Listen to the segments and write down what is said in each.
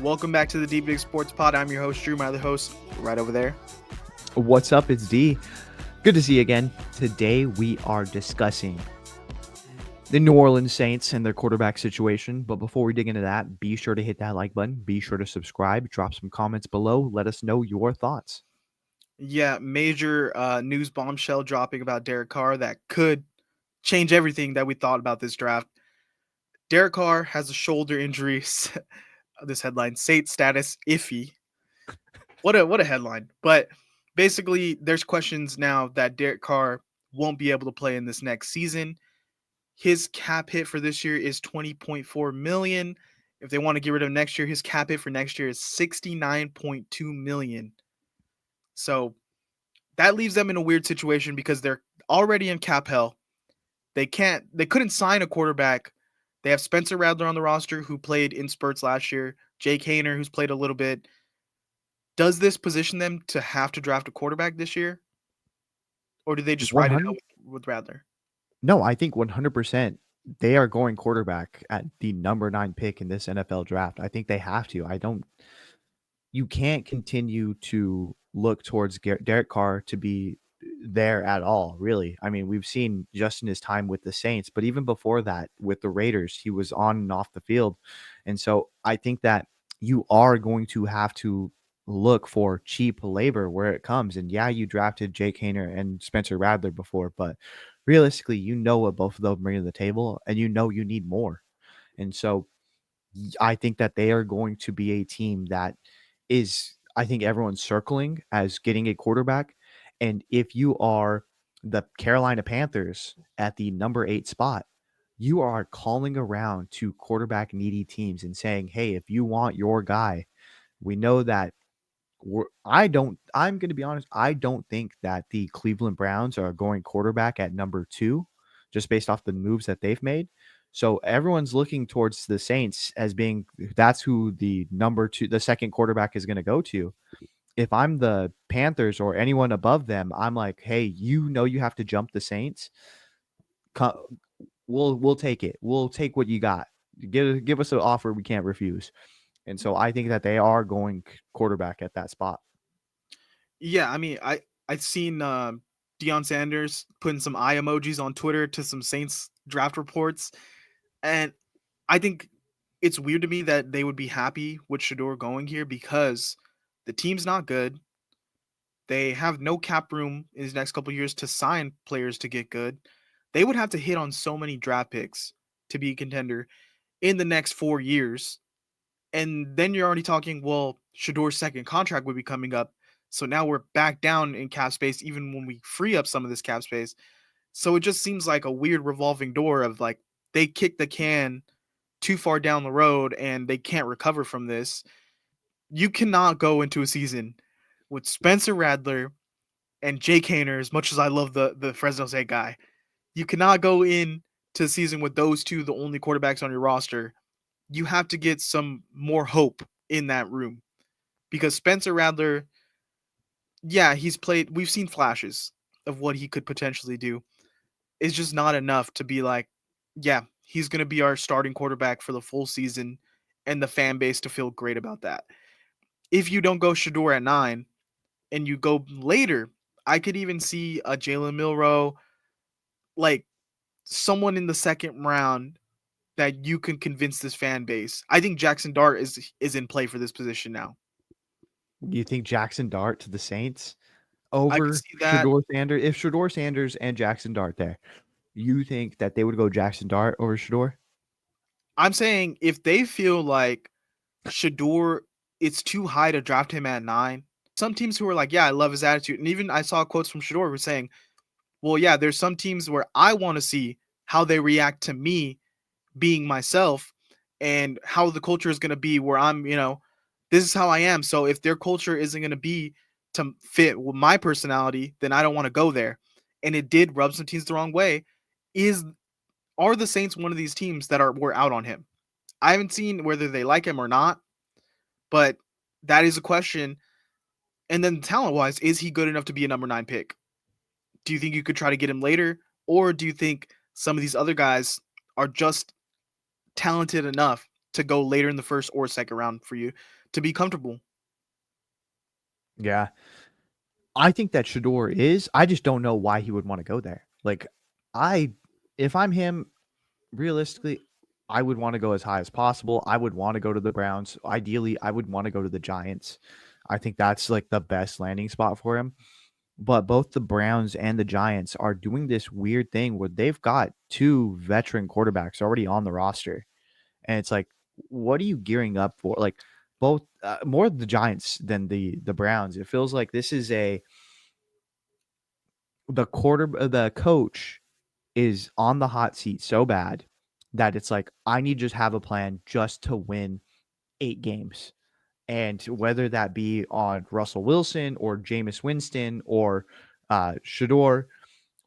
Welcome back to the Deep Dig Sports Pod. I'm your host, Drew. My other host, right over there. What's up? It's D. Good to see you again. Today we are discussing the New Orleans Saints and their quarterback situation. But before we dig into that, be sure to hit that like button. Be sure to subscribe. Drop some comments below. Let us know your thoughts. Yeah, major news bombshell dropping about Derek Carr that could change everything that we thought about this draft. Derek Carr has a shoulder injury. This headline: Saints status iffy. What a headline! But basically, there's questions now that Derek Carr won't be able to play in this next season. His cap hit for this year is 20.4 million. If they want to get rid of next year, his cap hit for next year is 69.2 million. So that leaves them in a weird situation because they're already in cap hell. They couldn't sign a quarterback. They have Spencer Rattler on the roster who played in spurts last year, Jake Haener who's played a little bit. Does this position them to have to draft a quarterback this year? Or do they just ride it out 100? with Rattler? No, I think 100% they are going quarterback at the number 9 pick in this NFL draft. I think they have to. You can't continue to look towards Derek Carr to be there at all, really. I mean, we've seen just in his time with the Saints, but even before that with the Raiders, he was on and off the field. And so I think that you are going to have to look for cheap labor where it comes. And yeah, you drafted Jake Haener and Spencer Rattler before, but realistically, you know what both of them bring to the table, and you know you need more. And so I think that they are going to be a team that is, I think everyone's circling as getting a quarterback. And if you are the Carolina Panthers at the number 8 spot, you are calling around to quarterback needy teams and saying, hey, if you want your guy, we know that I'm going to be honest, I don't think that the Cleveland Browns are going quarterback at number 2 just based off the moves that they've made. So everyone's looking towards the Saints as being that's who the number 2 the second quarterback is going to go to. If I'm the Panthers or anyone above them, I'm like, "Hey, you know you have to jump the Saints. We'll take it. We'll take what you got. Give us an offer we can't refuse." And so I think that they are going quarterback at that spot. Yeah, I mean, I've seen Deion Sanders putting some eye emojis on Twitter to some Saints draft reports, and I think it's weird to me that they would be happy with Shedeur going here because the team's not good. They have no cap room in these next couple of years to sign players to get good. They would have to hit on so many draft picks to be a contender in the next 4 years. And then you're already talking, well, Shador's second contract would be coming up. So now we're back down in cap space, even when we free up some of this cap space. So it just seems like a weird revolving door of like they kick the can too far down the road and they can't recover from this. You cannot go into a season with Spencer Rattler and Jake Haener, as much as I love the Fresno State guy. You cannot go in to the season with those two the only quarterbacks on your roster. You have to get some more hope in that room because Spencer Rattler, yeah, he's played. We've seen flashes of what he could potentially do. It's just not enough to be like, yeah, he's going to be our starting quarterback for the full season and the fan base to feel great about that. If you don't go Shador at 9 and you go later, I could even see a Jalen Milroe, like someone in the second round that you can convince this fan base. I think Jackson Dart is in play for this position now. You think Jackson Dart to the Saints I could over see that. Shedeur Sanders? If Shedeur Sanders and Jackson Dart there, you think that they would go Jackson Dart over Shedeur? I'm saying if they feel like Shador, it's too high to draft him at 9. Some teams who are like, yeah, I love his attitude. And even I saw quotes from Shador who were saying, well, yeah, there's some teams where I want to see how they react to me being myself and how the culture is going to be where I'm, this is how I am. So if their culture isn't going to be to fit with my personality, then I don't want to go there. And it did rub some teams the wrong way. Are the Saints one of these teams that were out on him? I haven't seen whether they like him or not, but that is a question. And then talent wise, is he good enough to be a number 9 pick? Do you think you could try to get him later? Or do you think some of these other guys are just talented enough to go later in the first or second round for you to be comfortable. Yeah. I think that Shedeur is. I just don't know why he would wanna go there. Like, I if I'm him, realistically, I would wanna go as high as possible. I would wanna go to the Browns. Ideally, I would wanna go to the Giants. I think that's, like, the best landing spot for him. But both the Browns and the Giants are doing this weird thing where they've got 2 veteran quarterbacks already on the roster, and it's like, what are you gearing up for? Like, both more the Giants than the Browns. It feels like this is a the coach is on the hot seat so bad that it's like, I need to just have a plan just to win 8 games. And whether that be on Russell Wilson or Jameis Winston or Shador,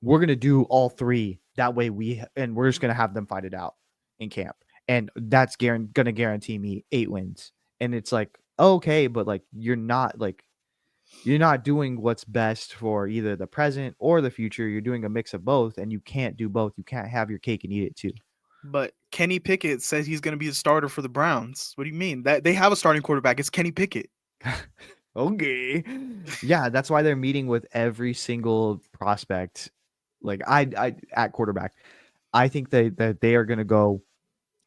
we're gonna do all 3. That way we're just gonna have them fight it out in camp. And that's gonna guarantee me 8 wins. And it's like, okay, but like you're not doing what's best for either the present or the future. You're doing a mix of both, and you can't do both. You can't have your cake and eat it too. But Kenny Pickett says he's going to be the starter for the Browns. What do you mean? That they have a starting quarterback. It's Kenny Pickett. Okay. Yeah, that's why they're meeting with every single prospect. Like I at quarterback. I think that they are gonna go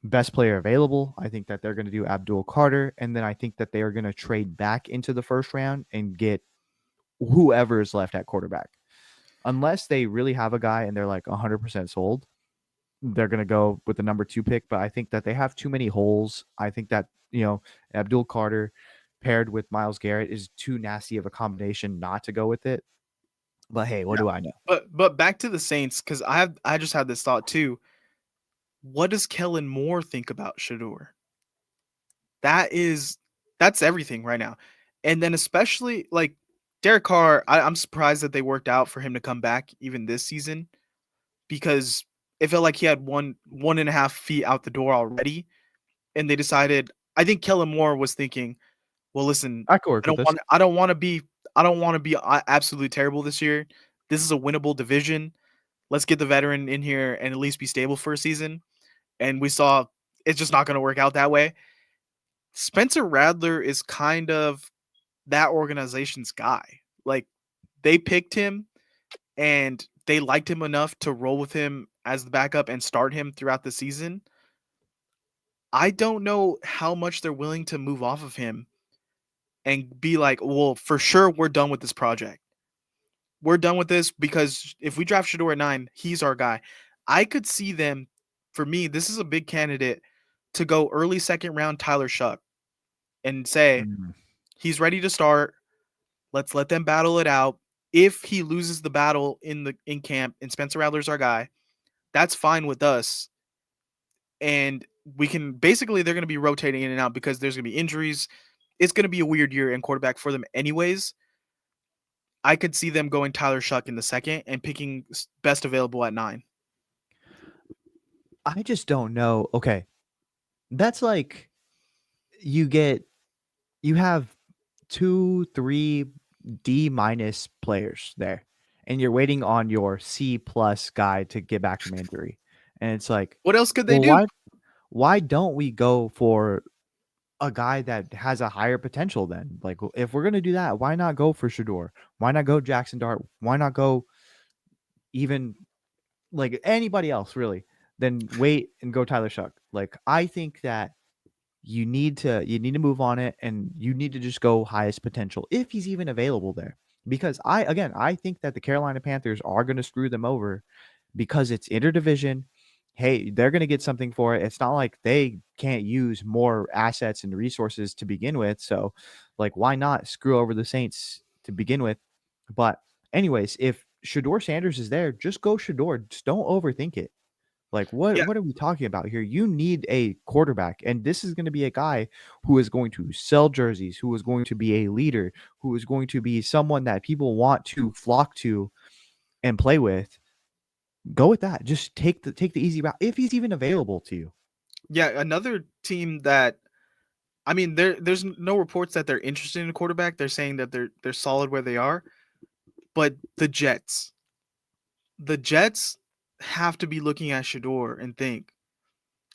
best player available. I think that they're gonna do Abdul Carter, and then I think that they are gonna trade back into the first round and get whoever is left at quarterback. Unless they really have a guy and they're like 100% sold, they're going to go with the number 2 pick, but I think that they have too many holes. I think that, Abdul Carter paired with Myles Garrett is too nasty of a combination not to go with it. But hey, what Yeah. do I know? But back to the Saints cuz I just had this thought too. What does Kellen Moore think about Shador? That is that's everything right now. And then especially like Derek Carr, I'm surprised that they worked out for him to come back even this season because it felt like he had 1.5 feet out the door already. And they decided I think Kellen Moore was thinking, well, listen, I could work with this. I don't want to be absolutely terrible this year. This is a winnable division. Let's get the veteran in here and at least be stable for a season. And we saw it's just not going to work out that way. Spencer Radler is kind of that organization's guy. Like they picked him and they liked him enough to roll with him as the backup and start him throughout the season. I don't know how much they're willing to move off of him and be like, well, for sure we're done with this project. We're done with this because if we draft Shador at 9, he's our guy. I could see them, for me, this is a big candidate to go early second round Tyler Shuck and say, Mm. he's ready to start. Let's let them battle it out. If he loses the battle in camp and Spencer Rattler's our guy, that's fine with us. And we can basically they're going to be rotating in and out because there's going to be injuries. It's going to be a weird year in quarterback for them anyways. I could see them going Tyler Shuck in the second and picking best available at 9. I just don't know. Okay. That's like you get you have 2, 3 D minus players there, and you're waiting on your C plus guy to get back from injury. And it's like, What else could they well, do? why don't we go for a guy that has a higher potential then? Like, if we're gonna do that, why not go for Shador? Why not go Jackson Dart? Why not go even like anybody else really? Then wait and go Tyler Shuck. Like, I think that you need to move on it, and you need to just go highest potential if he's even available there. Because I think that the Carolina Panthers are going to screw them over because it's interdivision. Hey, they're going to get something for it. It's not like they can't use more assets and resources to begin with. So, like, why not screw over the Saints to begin with? But, anyways, if Shedeur Sanders is there, just go Shedeur. Just don't overthink it. Like, Yeah, what are we talking about here? You need a quarterback, and this is gonna be a guy who is going to sell jerseys, who is going to be a leader, who is going to be someone that people want to flock to and play with. Go with that. Just take the easy route if he's even available to you. yeah. Another team that I mean, there's no reports that they're interested in a quarterback. They're saying that they're solid where they are. But the Jets have to be looking at Shador and think,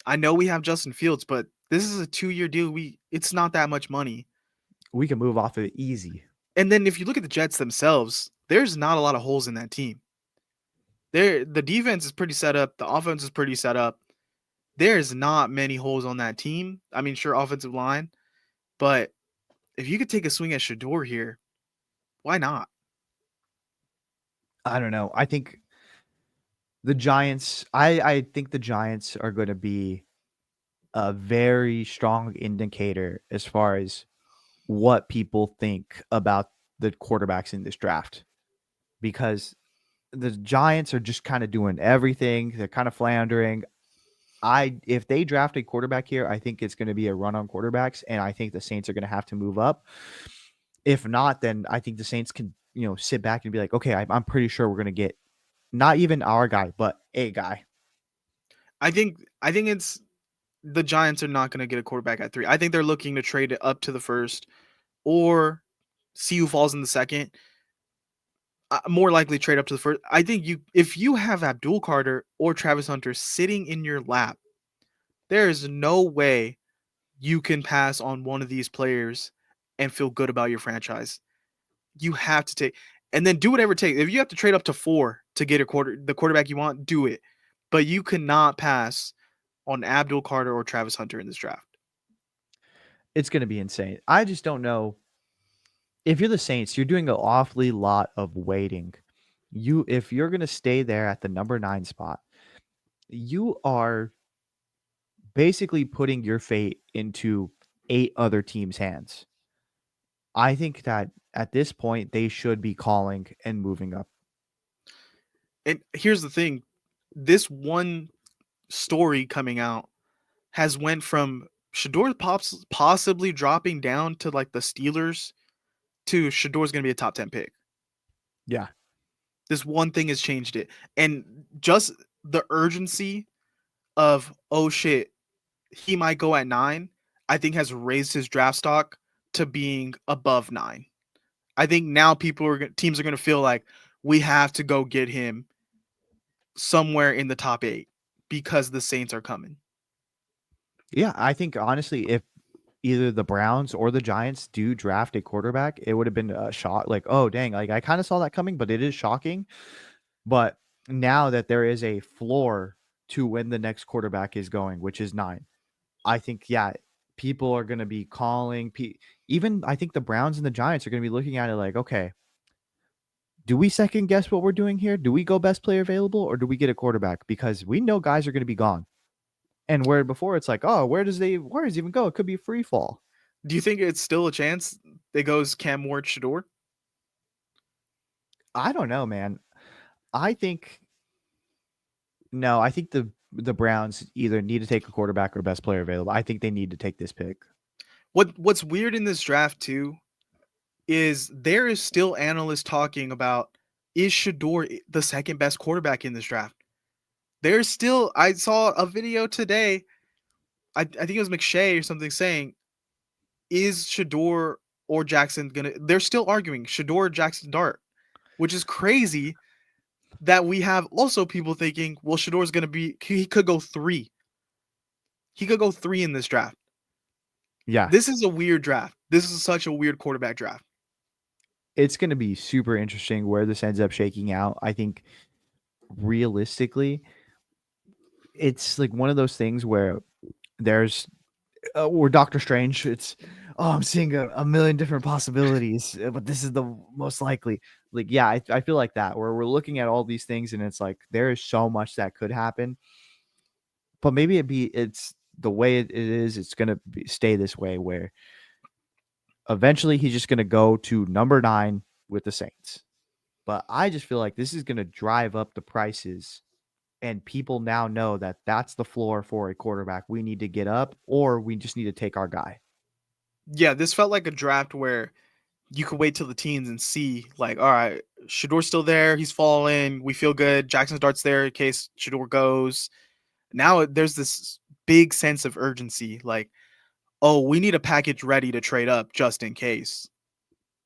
I know we have Justin Fields, but This is a 2-year deal. It's not that much money. We can move off of it easy. And then if you look at the Jets themselves, there's not a lot of holes in that team. The defense is pretty set up. The offense is pretty set up. There's not many holes on that team. I mean, sure, offensive line, but if you could take a swing at Shedeur here, why not? I don't know. I think the Giants. I think the Giants are going to be a very strong indicator as far as what people think about the quarterbacks in this draft, because the Giants are just kind of doing everything. They're kind of floundering. If they draft a quarterback here, I think it's going to be a run on quarterbacks, and I think the Saints are going to have to move up. If not, then I think the Saints can, sit back and be like, okay, I'm pretty sure we're going to get not even our guy, but a guy. I think it's the Giants are not going to get a quarterback at 3. I think they're looking to trade it up to the first or see who falls in the second. More likely trade up to the first. I think if you have Abdul Carter or Travis Hunter sitting in your lap, there is no way you can pass on one of these players and feel good about your franchise. You have to take and then do whatever it takes. If you have to trade up to 4 to get the quarterback you want, do it. But you cannot pass on Abdul Carter or Travis Hunter in this draft. It's going to be insane. I just don't know. If you're the Saints, you're doing an awfully lot of waiting. If you're going to stay there at the number 9 spot, you are basically putting your fate into 8 other teams' hands. I think that at this point they should be calling and moving up. And here's the thing, this one story coming out has went from Shedeur possibly dropping down to like the Steelers to Shedor's going to be a top 10 pick. Yeah. This one thing has changed it. And just the urgency of, oh shit, he might go at 9, I think has raised his draft stock to being above 9. I think now teams are going to feel like we have to go get him somewhere in the top 8 because the Saints are coming. Yeah, I think honestly, if either the Browns or the Giants do draft a quarterback, it would have been a shock. Like, oh dang, like I kind of saw that coming, but it is shocking. But now that there is a floor to when the next quarterback is going, which is 9, I think people are going to be calling. Even I think the Browns and the Giants are going to be looking at it like, okay, do we second guess what we're doing here? Do we go best player available, or do we get a quarterback? Because we know guys are going to be gone. And where before it's like, oh, where does it even go? It could be free fall. Do you think it's still a chance it goes Cam Ward Shedeur? I don't know, man. I think no. I think the Browns either need to take a quarterback or best player available. I think they need to take this pick. What's weird in this draft too is there is still analysts talking about, is Shedeur the second best quarterback in this draft? There's still, I saw a video today, I think it was McShay or something saying, is Shedeur or Jackson gonna? They're still arguing Shedeur or Jackson Dart, which is crazy. That we have also people thinking, well, Shedeur's gonna be, he could go 3. He could go 3 in this draft. Yeah, This is a weird draft. This is such a weird quarterback draft. it's going to be super interesting where this ends up shaking out. I think realistically, it's like one of those things where there's we're Doctor Strange. It's I'm seeing a million different possibilities, but this is the most likely. Like, yeah, I feel like that where we're looking at all these things and it's like there is so much that could happen, but maybe it's the way it is. It's gonna stay this way where eventually he's just gonna go to number 9 with the Saints. But I just feel like this is gonna drive up the prices and people now know that that's the floor for a quarterback. We need to get up or we just need to take our guy. Yeah, this felt like a draft where you could wait till the teens and see, like, all right, Shedeur's still there. He's falling. We feel good. Jackson Dart's there in case Shedeur goes. Now there's this big sense of urgency. Like, oh, we need a package ready to trade up just in case.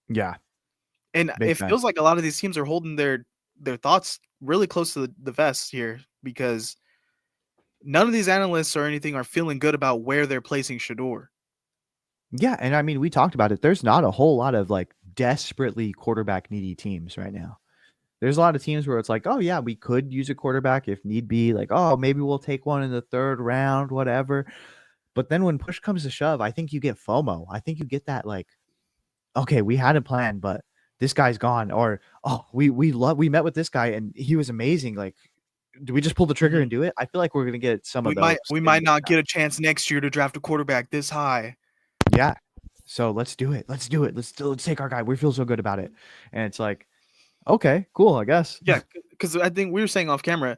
Yeah, And big it time. feels like a lot of these teams are holding their thoughts really close to the vest here because none of these analysts or anything are feeling good about where they're placing Shedeur. Yeah, and I mean, we talked about it. There's not a whole lot of like desperately quarterback needy teams right now. There's a lot of teams where it's like, oh yeah, we could use a quarterback if need be. Like, oh, maybe we'll take one in the third round, whatever. But then when push comes to shove, I think you get FOMO. I think you get that like, okay, we had a plan, but this guy's gone, or oh, we met with this guy and he was amazing. Like, do we just pull the trigger Mhm. and do it? I feel like we're gonna get some We of might those we in might this not draft. get a chance next year to draft a quarterback this high. Yeah. So let's do it. Let's do it. Let's take our guy. We feel so good about it. And it's like, okay, cool, I guess. Yeah, because I think we were saying off camera,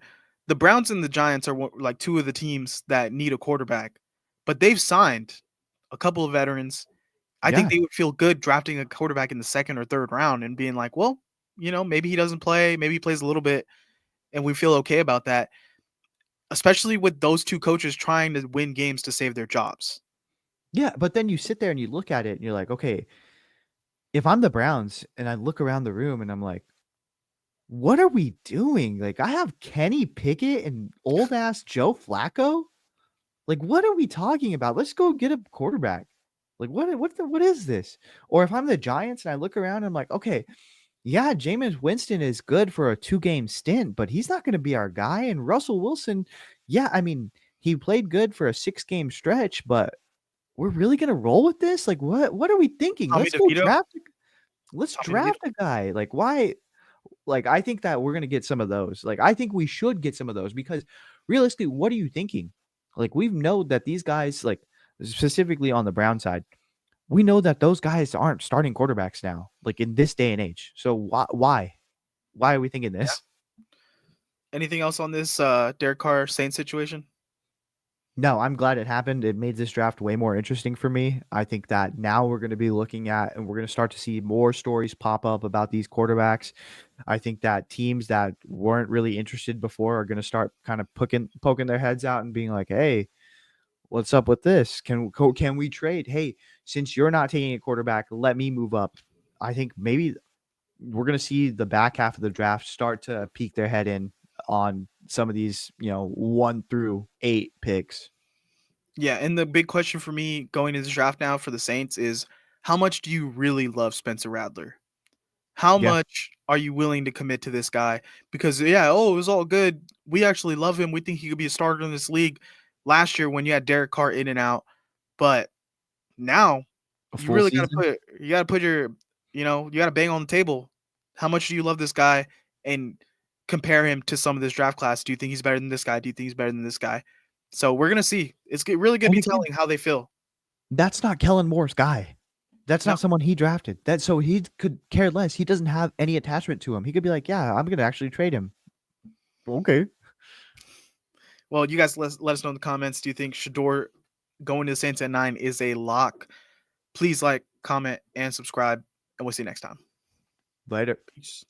the Browns and the Giants are like two of the teams that need a quarterback, but they've signed a couple of veterans. I think Yeah. they would feel good drafting a quarterback in the second or third round and being like, well, maybe he doesn't play, maybe he plays a little bit, and we feel okay about that. Especially with those two coaches trying to win games to save their jobs. Yeah, but then you sit there and you look at it and you're like, okay, if I'm the Browns and I look around the room and I'm like, what are we doing? Like, I have Kenny Pickett and old ass Joe Flacco. Like, what are we talking about? Let's go get a quarterback. Like, what is this? Or if I'm the Giants and I look around and I'm like, okay, yeah, Jameis Winston is good for a 2-game stint, but he's not going to be our guy. And Russell Wilson, yeah, I mean, he played good for a 6-game stretch, but we're really going to roll with this? Like, what are we thinking? Tommy Let's go DeVito. draft. Let's Tommy DeVito. draft a guy. Like, why? Like, I think that we're gonna get some of those. Like, I think we should get some of those because realistically, what are you thinking? Like, we know that these guys, like specifically on the Brown side, we know that those guys aren't starting quarterbacks now, like in this day and age. So why? Why are we thinking Yeah. this? Anything else on this Derek Carr Saints situation? No, I'm glad it happened. It made this draft way more interesting for me. I think that now we're going to be looking at and we're going to start to see more stories pop up about these quarterbacks. I think that teams that weren't really interested before are going to start kind of poking their heads out and being like, "Hey, what's up with this? Can we trade? Hey, since you're not taking a quarterback, let me move up." I think maybe we're going to see the back half of the draft start to peek their head in on some of these, 1 through 8 picks. Yeah, and the big question for me going into the draft now for the Saints is how much do you really love Spencer Rattler? How Yeah. much are you willing to commit to this guy? Because yeah, oh, it was all good. We actually love him. We think he could be a starter in this league last year when you had Derek Carr in and out. But now A you full really gotta season? put your you gotta bang on the table. How much do you love this guy and compare him to some of this draft class? Do you think he's better than this guy? Do you think he's better than this guy? So we're gonna see. Really gonna And be again, telling how they feel. that's not Kellen Moore's guy. That's No. not someone he drafted. That so he could care less. He doesn't have any attachment to him. He could be like, "Yeah, I'm gonna actually trade him." Okay. Well, you guys let us know in the comments. Do you think Shador going to the Saints at 9 is a lock? Please like, comment, and subscribe, and we'll see you next time. Later. Peace.